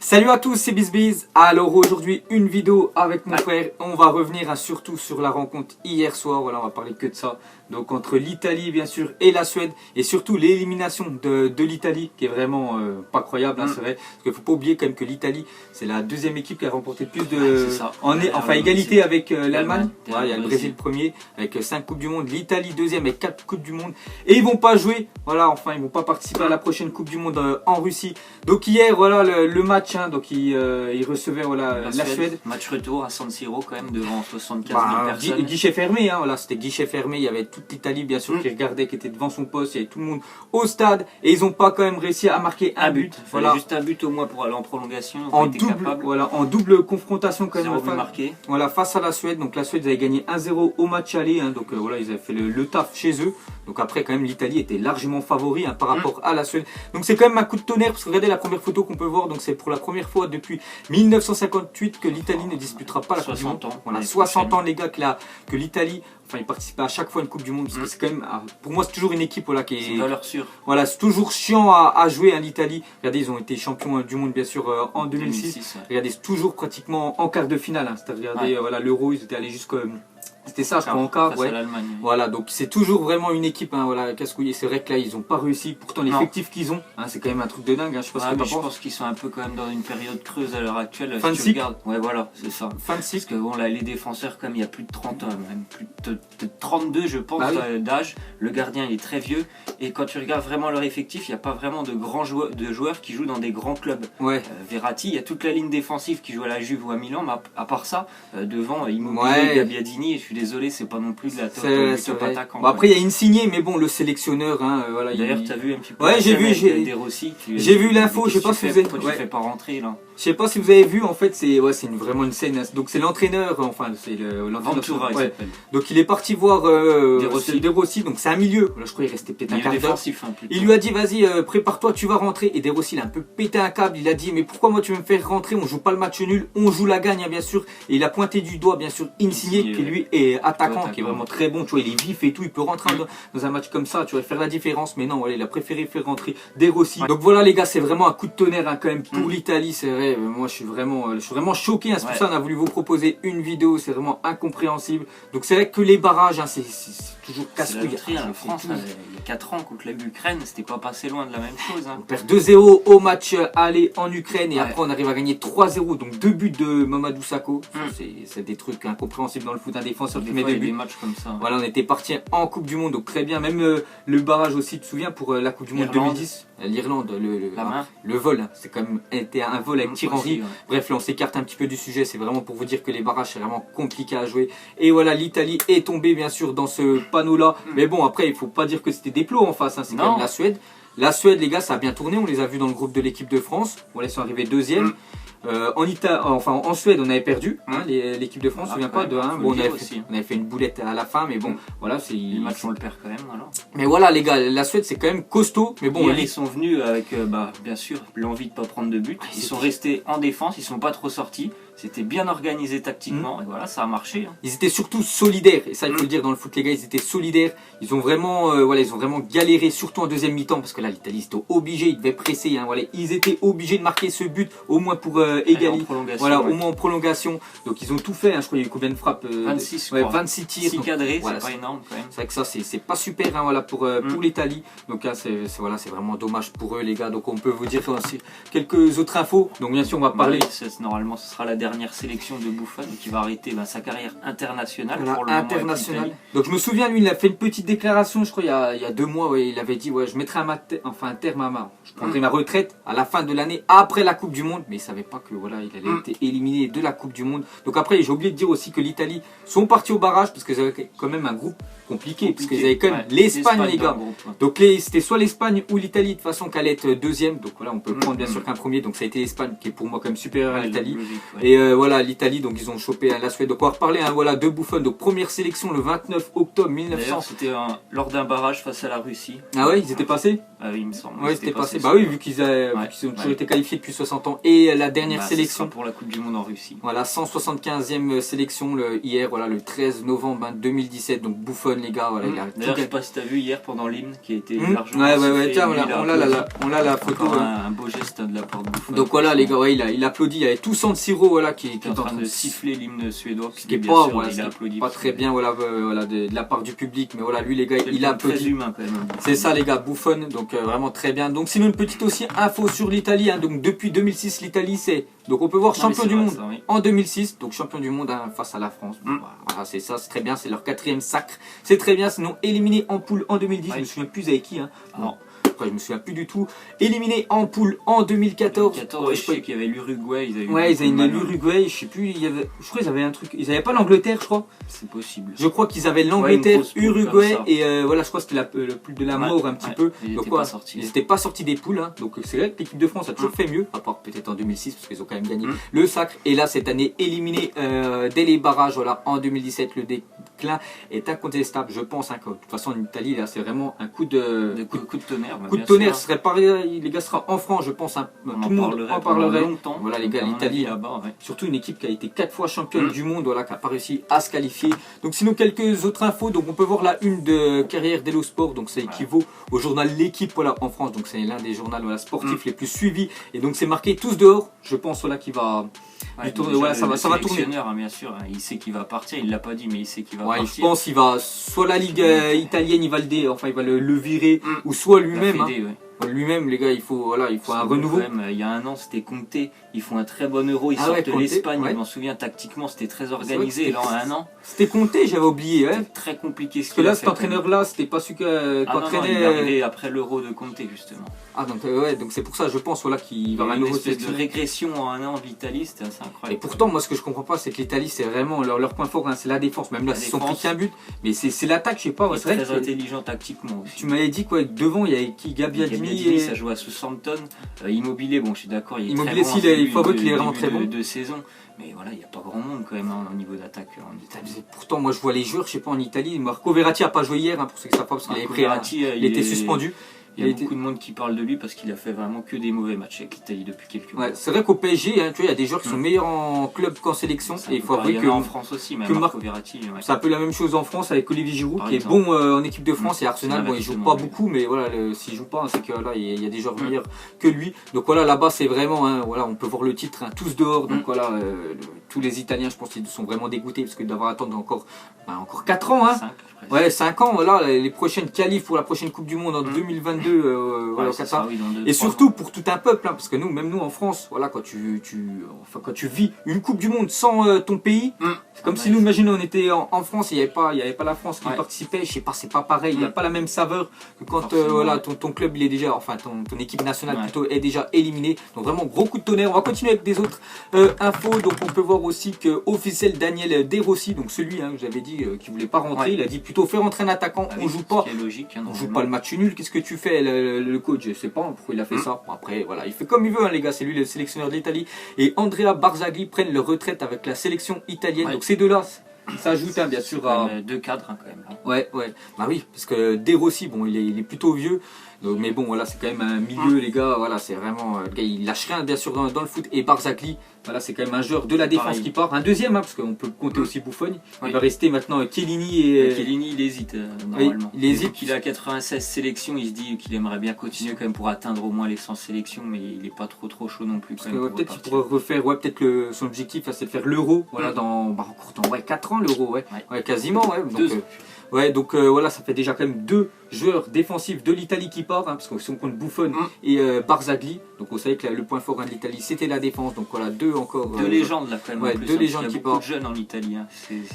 Salut à tous, c'est BizBiz. Alors aujourd'hui une vidéo avec mon frère. On va revenir surtout sur la rencontre hier soir. Voilà, on va parler que de ça. Donc entre l'Italie bien sûr et la Suède, et surtout l'élimination de l'Italie qui est vraiment pas croyable, hein, c'est vrai. Parce qu'il faut pas oublier quand même que l'Italie c'est la deuxième équipe qui a remporté le plus de... enfin égalité avec l'Allemagne. Voilà, il y a le Brésil premier avec 5 Coupes du Monde, l'Italie deuxième avec 4 Coupes du Monde. Et ils vont pas jouer, voilà, enfin ils vont pas participer à la prochaine Coupe du Monde en Russie. Donc hier voilà le match, hein, donc ils recevaient voilà, la Suède. Match retour à San Siro quand même devant 75 000 personnes. Guichet fermé, hein, voilà, c'était guichet fermé, il y avait toute l'Italie bien sûr qui regardait, qui était devant son poste, il y avait tout le monde au stade et ils n'ont pas quand même réussi à marquer un but. Voilà. Juste un but au moins pour aller en prolongation. En double confrontation quand même. Marqué. Voilà, face à la Suède. Donc la Suède avait gagné 1-0 au match aller, hein, donc voilà, ils avaient fait le taf chez eux. Donc après quand même l'Italie était largement favori, hein, par rapport à la Suède. Donc c'est quand même un coup de tonnerre parce que regardez la première photo qu'on peut voir. Donc c'est pour la première fois depuis 1958 que l'Italie ne disputera pas la Coupe du Monde. Voilà, 60 ans les gars que l'Italie, enfin, ils participent à chaque fois à une Coupe du Monde parce que c'est quand même, pour moi, c'est toujours une équipe voilà, qui est. C'est valeur sûre. Voilà, c'est toujours chiant à jouer à l'Italie. Regardez, ils ont été champions du monde bien sûr en 2006. Ouais. Regardez, c'est toujours pratiquement en quart de finale. Hein. Regardez, voilà, l'Euro, ils étaient allés jusqu'à. C'était ça, je crois, en quart. Ouais. Voilà, donc c'est toujours vraiment une équipe, hein, voilà, casse-couille. C'est vrai que là, ils n'ont pas réussi. Pourtant, l'effectif qu'ils ont, hein, c'est quand même un truc de dingue. Hein. Je sais pas ce que je pense qu'ils sont un peu quand même dans une période creuse à l'heure actuelle. Fin de cycle. Ouais, voilà, c'est ça. Fin de cycle. Parce que bon, là, les défenseurs, comme il y a plus de 30 ans, même plus de 32, je pense, d'âge. Le gardien, il est très vieux. Et quand tu regardes vraiment leur effectif, il n'y a pas vraiment de grands joueurs qui jouent dans des grands clubs. Ouais. Verratti, il y a toute la ligne défensive qui joue à la Juve ou à Milan, mais à part ça, devant Immobile, Gabbiadini, et je suis désolé, c'est pas non plus de la top attaquant. Bon, après il y a Insigne, mais bon, le sélectionneur, hein, voilà. D'ailleurs, tu as vu un petit peu. Ouais, j'ai vu l'info, je sais pas si vous avez. Tu fais pas rentrer là. Je sais pas si vous avez vu, en fait, c'est vraiment une scène. Donc c'est l'entraîneur, enfin c'est Ventura, ouais. Donc il est parti voir De Rossi, donc c'est un milieu. Là, je crois qu'il restait peut-être un quart d'heure. Il lui a dit vas-y, prépare-toi, tu vas rentrer. Et De Rossi il a un peu pété un câble. Il a dit mais pourquoi moi tu veux me faire rentrer? On joue pas le match nul, on joue la gagne, hein, bien sûr. Et il a pointé du doigt bien sûr Insigne qui lui est attaquant, qui est vraiment très bon. Tu vois, il est vif et tout, il peut rentrer dans un match comme ça, tu vas faire la différence. Mais non, voilà, il a préféré faire rentrer De Rossi. Donc voilà les gars, c'est vraiment un coup de tonnerre, hein, quand même pour l'Italie, c'est vrai. Moi je suis vraiment choqué, hein, c'est pour ça qu'on a voulu vous proposer une vidéo, c'est vraiment incompréhensible. Donc c'est vrai que les barrages, hein, c'est toujours casse-couille. La France, il y a 4 ans contre l'Ukraine, c'était pas passé loin de la même chose. Hein. On perd 2-0 au match aller en Ukraine et après on arrive à gagner 3-0, donc 2 buts de Mamadou Sakho. C'est des trucs incompréhensibles dans le foot, un défenseur qui met des buts. Matchs comme ça. Voilà, on était parti en Coupe du Monde, donc très bien. Même le barrage aussi, tu te souviens, pour la Coupe du Monde 2010, l'Irlande, le vol, hein, c'est quand même été un vol avec Thierry Henry. Bref, là on s'écarte un petit peu du sujet, c'est vraiment pour vous dire que les barrages c'est vraiment compliqué à jouer. Et voilà, l'Italie est tombée bien sûr dans ce panneau là. Mais bon, après il faut pas dire que c'était des plots en face, hein, c'est quand même la Suède. La Suède les gars, ça a bien tourné, on les a vus dans le groupe de l'équipe de France. Voilà, ils sont arrivés deuxième. En Suède, on avait perdu, hein, l'équipe de France, je ne me souviens pas de 1. Bon, on avait fait une boulette à la fin, mais bon, voilà. Les matchs, on le perd quand même. Alors. Mais voilà, les gars, la Suède, c'est quand même costaud. Mais bon, ils sont venus avec, bien sûr, l'envie de ne pas prendre de but. Ils sont restés en défense, ils ne sont pas trop sortis. C'était bien organisé tactiquement, et voilà, ça a marché. Hein. Ils étaient surtout solidaires, et ça, il faut le dire dans le foot, les gars, ils étaient solidaires. Ils ont vraiment, ils ont vraiment galéré, surtout en deuxième mi-temps, parce que là, l'Italie, c'était obligé, ils devaient presser. Hein, voilà, ils étaient obligés de marquer ce but, au moins pour égaliser. Voilà, au moins en prolongation. Donc ils ont tout fait, hein, je crois qu'il y a eu combien de frappes 26, 26 tirs. 6 cadrés, voilà, c'est pas énorme quand même. C'est vrai que ça, c'est pas super, hein, voilà, pour l'Italie. Donc là, c'est vraiment dommage pour eux, les gars. Donc on peut vous dire aussi quelques autres infos. Donc bien sûr, on va parler. Normalement, ce sera la dernière sélection de Buffon qui va arrêter sa carrière internationale. Voilà, pour le internationale. Donc je me souviens, lui, il a fait une petite déclaration, je crois, il y a 2 mois. Il avait dit je mettrai un terme à je prendrai ma retraite à la fin de l'année après la Coupe du Monde. Mais il savait pas que voilà, il allait être éliminé de la Coupe du Monde. Donc après, j'ai oublié de dire aussi que l'Italie sont partis au barrage parce qu'ils avaient quand même un groupe compliqué. Parce qu'ils avaient quand même l'Espagne, les gars. Donc c'était soit l'Espagne ou l'Italie de toute façon qu'elle allait être deuxième. Donc voilà, on peut prendre bien sûr qu'un premier. Donc ça a été l'Espagne qui est pour moi quand même supérieure à l'Italie. Et Et voilà, l'Italie, donc ils ont chopé la Suède. Donc on va reparler voilà, de Buffon. Donc première sélection le 29 octobre 1900. D'ailleurs, c'était lors d'un barrage face à la Russie. Ah ouais, ils étaient passés? Ah oui, il me semble. Ouais, c'était passé. Bah oui, vu qu'ils ont toujours été qualifiés depuis 60 ans. Et la dernière sélection pour la Coupe du Monde en Russie. Voilà, 175e sélection hier, voilà, le 13 novembre 2017. Donc Buffon, les gars. Voilà, d'ailleurs, je sais pas si tu as vu hier pendant l'hymne qui a été largement. Ouais, tiens, on a la photo. Un beau geste de la part de Buffon. Donc voilà, les gars, ouais, il applaudit. Il y avait tout San Siro voilà, qui est en train de siffler l'hymne suédois. Ce qui est pas, voilà, il a applaudi. Pas très bien voilà, de la part du public. Mais voilà, lui, les gars, il a applaudi. Très humain quand même. C'est ça, les gars, Buffon. Donc vraiment très bien. Donc sinon, une petite aussi info sur l'Italie. Donc depuis 2006, l'Italie, c'est. Donc on peut voir champion du monde en 2006. Donc champion du monde face à la France. Voilà, c'est ça, c'est très bien. C'est leur 4e sacre. C'est très bien. Sinon, éliminé en poule en 2010. Je me souviens plus avec qui. Non. Je me souviens plus du tout. Éliminé en poule en 2014. Je sais qu'il y avait l'Uruguay. Ils avaient l'Uruguay. Je sais plus. Je crois qu'ils avaient un truc. Ils n'avaient pas l'Angleterre, je crois. C'est possible. Je crois qu'ils avaient l'Angleterre, Uruguay et voilà, je crois que c'était le plus de la mort un petit peu. Ils n'étaient pas sortis des poules. Donc c'est vrai que l'équipe de France a toujours fait mieux, à part peut-être en 2006 parce qu'ils ont quand même gagné le sacre. Et là cette année éliminé dès les barrages. Voilà, en 2017 le déclin est incontestable. Je pense que de toute façon en Italie là c'est vraiment un coup de tonnerre. Coup de tonnerre, ce serait pareil, les gars, sera en France, je pense. Tout le monde en parlerait longtemps. Voilà, les gars, l'Italie là-bas, surtout une équipe qui a été 4 fois championne du monde, voilà, qui n'a pas réussi à se qualifier. Donc, sinon, quelques autres infos. Donc, on peut voir la une de Carrière d'Hello Sport. Donc, ça équivaut au journal L'équipe, voilà, en France. Donc, c'est l'un des journaux voilà, sportifs les plus suivis. Et donc, c'est marqué tous dehors. Je pense voilà, qu'il va. Voilà, ça va tourner. Bien sûr, il sait qu'il va partir. Il l'a pas dit, mais il sait qu'il va partir. Je pense qu'il va soit la Ligue italienne, il va le virer, ou soit lui-même. Lui-même, les gars, il faut un renouveau. Il y a un an, c'était Conte. Ils font un très bon Euro. Ils sortent de l'Espagne. Je m'en souviens, tactiquement, c'était très organisé. Et là, en un an. C'était Conte, j'avais oublié. C'était très compliqué. Parce que là, cet entraîneur-là, c'était pas celui qui entraînait. Il est arrivé après l'Euro de Conte, justement. Donc c'est pour ça, je pense qu'il va y avoir une espèce de régression en un an de l'Italie. C'était assez incroyable. Et pourtant, moi, ce que je comprends pas, c'est que l'Italie, c'est vraiment leur point fort. C'est la défense. Même là, ils sont pris qu'un but. Mais c'est l'attaque, je sais pas. C'est très intelligent tactiquement aussi. Tu m'avais dit quoi, devant, il y avait qui, Gabbiadini. Ça joue à Southampton. Immobilier, bon, je suis d'accord. Immobilier, il faut avouer qu'il est vraiment très bon. De saison. Mais voilà, il n'y a pas grand monde quand même au niveau d'attaque en Italie. Pourtant, moi je vois les joueurs, je sais pas en Italie. Marco Verratti n'a pas joué hier, pour ceux qui ne savent pas, parce qu'il avait pris il était suspendu. Il y a beaucoup de monde qui parle de lui parce qu'il a fait vraiment que des mauvais matchs avec l'Italie depuis quelques mois. C'est vrai qu'au PSG, tu vois, il y a des joueurs qui sont meilleurs en club qu'en sélection. Et il faut avouer que en France aussi, même Marco Verratti. C'est un peu la même chose en France avec Olivier Giroud, qui est bon en équipe de France et Arsenal. Bon, il joue pas beaucoup, mais voilà, s'il joue pas, c'est que là, il y a des joueurs meilleurs que lui. Donc voilà, là-bas, c'est vraiment, voilà, on peut voir le titre, tous dehors. Donc voilà, tous les Italiens, je pense qu'ils sont vraiment dégoûtés parce qu'ils doivent attendre encore 4 ans. 5 ans, voilà, les prochaines qualifs pour la prochaine Coupe du Monde en 2022, voilà, au Qatar. Et surtout pour tout un peuple, parce que même nous en France, voilà, quand tu vis une Coupe du Monde sans ton pays, c'est comme si nous, imaginons, on était en France, il n'y avait pas la France qui participait, je sais pas, c'est pas pareil, il n'y a pas la même saveur que quand voilà, ton club, il est déjà, enfin ton équipe nationale plutôt, est déjà éliminée. Donc vraiment, gros coup de tonnerre. On va continuer avec des autres infos. Donc on peut voir aussi que officiel Daniel De Rossi, donc celui que j'avais dit qui voulait pas rentrer, il a dit plutôt faire rentrer un attaquant, on joue pas. Logique, on joue pas le match nul. Qu'est-ce que tu fais, le coach? Je sais pas pourquoi il a fait ça. Bon, après, voilà, il fait comme il veut, les gars. C'est lui le sélectionneur de l'Italie. Et Andrea Barzagli prennent leur retraite avec la sélection italienne. Donc ces deux-là s'ajoutent bien sûr à deux cadres quand même. Ouais. Bah oui, parce que De Rossi, bon, il est plutôt vieux. Donc, mais bon, voilà, c'est quand même un milieu, les gars. Voilà, c'est vraiment. Le gars, il lâche rien, bien sûr, dans le foot. Et Barzagli, voilà, c'est quand même un joueur de la défense qui part. Un deuxième, parce qu'on peut compter aussi Buffon. Il va rester maintenant Chiellini et. Chiellini, il hésite normalement. Il hésite. Il a 96 sélections. Il se dit qu'il aimerait bien continuer quand même pour atteindre au moins les 100 sélections, mais il n'est pas trop chaud non plus. Peut-être qu'il pourrait refaire. Peut-être son objectif, c'est de faire l'Euro. Voilà, encore dans 4 ans l'Euro. Quasiment. Donc voilà, ça fait déjà quand même 2 joueurs défensifs de l'Italie qui partent, parce que si on compte Buffon et Barzagli, donc vous savez que le point fort de l'Italie c'était la défense, donc voilà, 2 encore. 2 légendes là quand même. 2 légendes qui partent. Beaucoup de jeunes en Italie,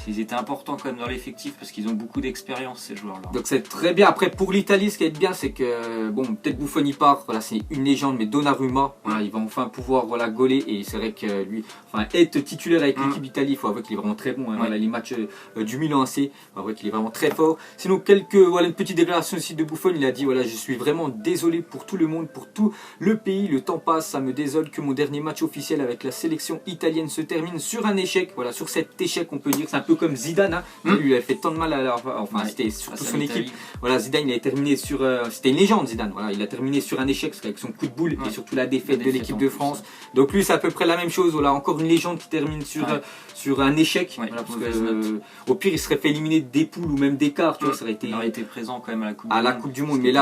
ils étaient importants quand même dans l'effectif parce qu'ils ont beaucoup d'expérience ces joueurs-là. Donc c'est très bien. Après pour l'Italie, ce qui est bien, c'est que peut-être Buffon y part, voilà, c'est une légende, mais Donnarumma, voilà, il va enfin pouvoir gauler, et c'est vrai que lui, être titulaire avec l'équipe d'Italie, il faut avouer qu'il est vraiment très bon. Voilà, les matchs du Milan AC, il faut avouer qu'il est vraiment très fort. Sinon une petite déclaration déclaration aussi de Buffon, il a dit voilà, je suis vraiment désolé pour tout le monde, pour tout le pays, le temps passe, ça me désole que mon dernier match officiel avec la sélection italienne se termine sur un échec. Voilà, sur cet échec, on peut dire, c'est un peu comme Zidane, hein. Lui, il a fait tant de mal enfin, c'était surtout son équipe. Voilà, Zidane, il a terminé sur, c'était une légende, Zidane. Voilà, il a terminé sur un échec avec son coup de boule et surtout la défaite de l'équipe de France. Donc lui, c'est à peu près la même chose. Voilà, encore une légende qui termine sur un échec. Voilà, parce que, au pire, il serait fait éliminer des poules ou même des quarts. Tu vois, ça aurait été. Il aurait été présent quand même à la Coupe du Monde. Mais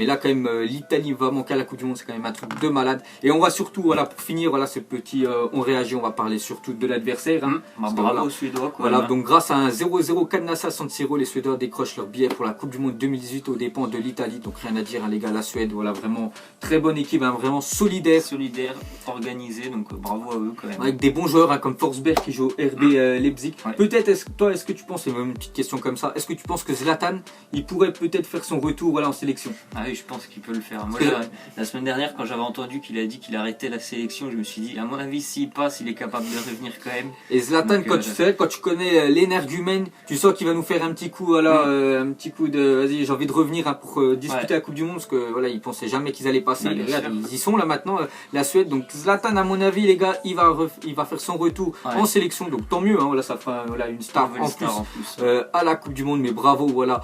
là, quand même, l'Italie va manquer à la Coupe du Monde. C'est quand même un truc de malade. Et on va surtout, voilà, pour finir, voilà, ce petit, on réagit. On va parler surtout de l'adversaire. Hein, bravo aux Suédois. Quoi, voilà, donc grâce à un 0-0 cadenassé à San Siro, les Suédois décrochent leur billet pour la Coupe du Monde 2018 aux dépens de l'Italie. Donc rien à dire, hein, les gars, la Suède, voilà, vraiment très bonne équipe, hein, vraiment solidaire. Solidaire, organisée, donc bravo à eux quand même. Avec des bons joueurs hein, comme Forsberg qui joue au RB Leipzig. Peut-être, est-ce que tu penses, c'est même une petite question comme ça, est-ce que tu penses que Zlatan, il pourrait peut-être faire son retour voilà, en sélection? Ah oui, je pense qu'il peut le faire. Moi, la semaine dernière, quand j'avais entendu qu'il a dit qu'il arrêtait la sélection, je me suis dit, à mon avis, s'il passe, il est capable de revenir quand même. Et Zlatan, donc, quand tu connais l'énergumène, tu sens qu'il va nous faire un petit coup, voilà, un petit coup de, vas-y, j'ai envie de revenir hein, pour disputer la Coupe du Monde, parce que voilà, ils pensaient jamais qu'ils allaient passer. Regarde, ils y sont là maintenant, la Suède. Donc Zlatan, à mon avis, les gars, il va faire son retour en sélection. Donc tant mieux, hein, voilà, ça fera voilà, une star en plus à la Coupe du Monde. Mais bravo, voilà,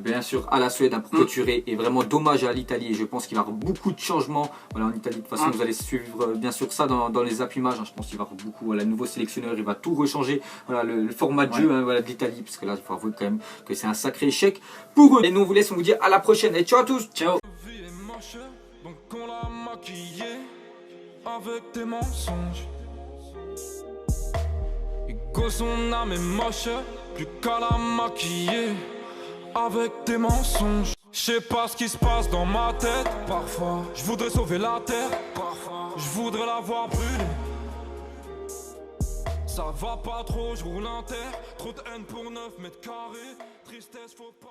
bien sûr, à la Suède hein, pour clôturer. Et vraiment dommage à l'Italie. Et je pense qu'il va y avoir beaucoup de changements. Voilà, en Italie, de toute façon, vous allez suivre bien sûr ça dans les appuimages. Hein, je pense qu'il va y avoir beaucoup. Voilà, le nouveau sélectionneur, il va tout rechanger. Voilà, le format de jeu hein, voilà, de l'Italie, parce que là, il faut avouer quand même que c'est un sacré échec pour eux. Et nous, on vous laisse, on vous dit à la prochaine. Et ciao à tous. Ciao. Donc on l'a maquillé avec des mensonges. Et que son âme est moche, plus qu'à la maquiller avec des mensonges. Je sais pas ce qui se passe dans ma tête. Parfois, je voudrais sauver la terre. Parfois, je voudrais la voir brûler. Ça va pas trop, je roule en terre. Trop de haine pour 9 mètres carrés. Tristesse, faut pas.